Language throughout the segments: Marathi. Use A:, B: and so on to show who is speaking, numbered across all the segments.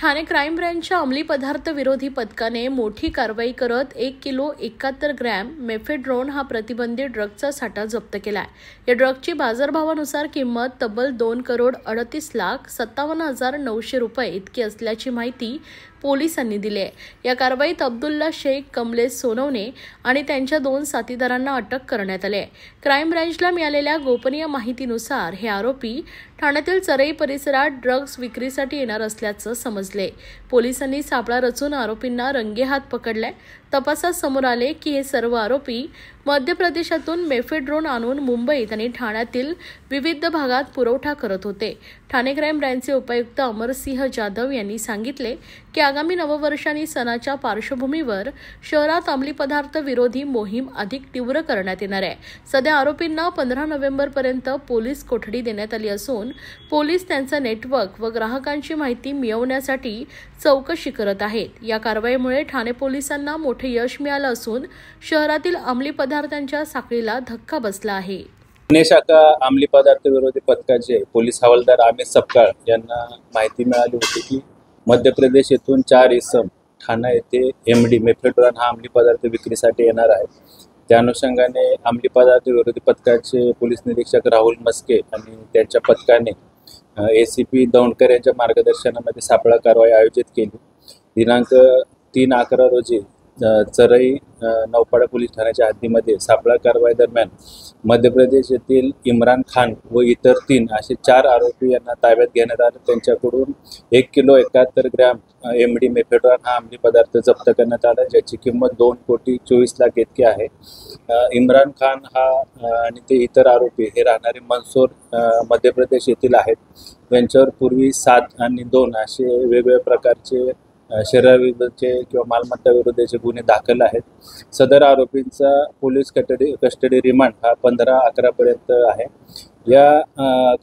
A: ठाणे क्राईम ब्रँचच्या अंमली पदार्थ विरोधी पथकाने मोठी कारवाई करत 1 किलो 71 ग्रॅम मेफेड्रोन हा प्रतिबंधित ड्रगचा साठा जप्त केलाय। या ड्रगची बाजारभावानुसार किंमत तब्बल 2,38,57,900 रुपये इतकी असल्याची माहिती पोलिसांनी दिली आहे। या कारवाईत अब्दुल्ला शेख, कमलेश सोनवणे आणि त्यांच्या 2 साथीदारांना अटक करण्यात आली आहे। क्राईम ब्रँचला मिळालेल्या गोपनीय माहितीनुसार हे आरोपी ठाण्यातील चरई परिसरात ड्रग्ज विक्रीसाठी येणार असल्याचं समजले। पोलिसांनी सापळा रचून आरोपींना रंगेहात पकडले। तपासात समोर आले की हे सर्व आरोपी मध्य प्रदेशातून मेफेड्रोन आणून मुंबईत आणि ठाण्यातील विविध भागात पुरवठा करत होते। ठाणे क्राईम ब्रँचचे उपायुक्त अमरसिंह जाधव यांनी सांगितले की आगामी नववर्ष आणि सणाच्या पार्श्वभूमीवर शहरात अंमली पदार्थ विरोधी मोहीम अधिक तीव्र करण्यात येणार आहे। सध्या आरोपींना 15 नोव्हेंबरपर्यंत पोलीस कोठडी देण्यात आली असून पोलीस त्यांचं नेटवर्क व ग्राहकांची माहिती मिळवण्यासाठी चौकशी करत आहेत। या कारवाईमुळे ठाणे पोलिसांना मोठे यश मिळालं असून शहरातील अंमली पदार्थांच्या साखळीला धक्का बसला आहे।
B: पुणे शाखा अंमली पदार्थ विरोधी पथकाचे पोलीस हवालदार अमित सपकाळ यांना माहिती मिळाली होती की मध्य प्रदेश येथून 4 इसम ठाणे येथे एमडी मेफेड्रोन हा अंमली पदार्थ विक्रीसाठी येणार आहे। त्या अनुषंगाने अंमली पदार्थ विरोधी पथकाचे पोलीस निरीक्षक राहुल मस्के आणि त्यांच्या पथकाने एसीपी दौंडकर यांच्या मार्गदर्शनामध्ये सापळा कारवाई आयोजित केली। दिनांक 3/11 रोजी चरई नौपाडा पोलीस ठाण्याच्या हद्दीमध्ये सापळा कारवाई दरम्यान मध्य प्रदेश येथील इम्रान खान व इतर 3 असे 4 आरोपी यांना ताब्यात घेण्यात आले। त्यांच्याकडून 1 किलो 71 ग्रॅम एमडी मेफेड्रोन हा अंमली पदार्थ जप्त करण्यात आला, ज्याची किंमत 2,24,00,000 इतकी आहे। इम्रान खान हा आणि ते इतर आरोपी हे राहणारे मंदसौर मध्य प्रदेश येथील आहेत। यांच्यावर पूर्वी 7 आणि 2 असे वेगवेगळ्या प्रकारचे शरीराविरुद्धचे किंवा मालमत्ता विरुद्धचे गुन्हे दाखल आहेत। सदर आरोपींचा पोलीस कस्टडी रिमांड हा 15/11 पर्यंत आहे। या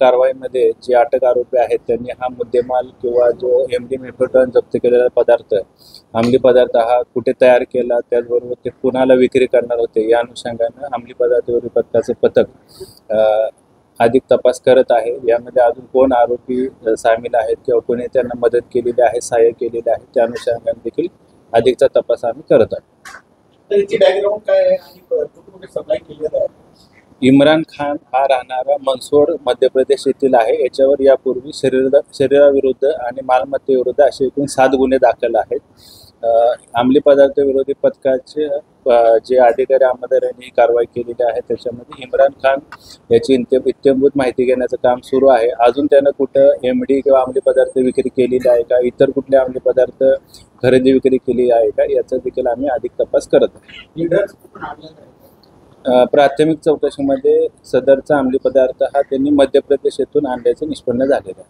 B: कारवाईमध्ये जे अटक आरोपी आहेत त्यांनी हा मुद्देमाल किंवा जो एमडी मेफेड्रोन जप्त केलेला पदार्थ अंमली पदार्थ हा कुठे तयार केला, त्याचबरोबर ते कुणाला विक्री करणार होते, या अनुषंगाने अंमली पदार्थ विरोधी पथकाचे पथक अधिक तपास करत आहे। यामध्ये अजून कोण आरोपी सामील आहेत किंवा कोणी त्यांना मदत केलेली आहे, सहाय्य केलेले आहे, त्या अनुषंगाने देखील अधिकचा तपास आम्ही करत आहोत। इम्रान खान हा राहणारा मंदसौर मध्य प्रदेश येथील आहे। याच्यावर यापूर्वी शरीराविरुद्ध आणि मालमत्तेविरुद्ध असे एकूण 7 गुन्हे दाखल आहेत। अंमली पदार्थ विरोधी पथकाचे जे अधिकारी अंमलदार यांनी ही कारवाई केलेली आहे, त्याच्यामध्ये इम्रान खान याची इत्यंभूत माहिती घेण्याचं काम सुरू आहे। अजून त्यानं कुठं एमडी किंवा अंमली पदार्थ विक्री केलेली आहे का, इतर कुठले अंमली पदार्थ खरेदी विक्री केली आहे का, याचा देखील आम्ही अधिक तपास करत आहोत। प्राथमिक चौकशीमध्ये सदरचा अंमली पदार्थ हा त्यांनी मध्य प्रदेश येथून आणल्याचे निष्पन्न झालेला आहे।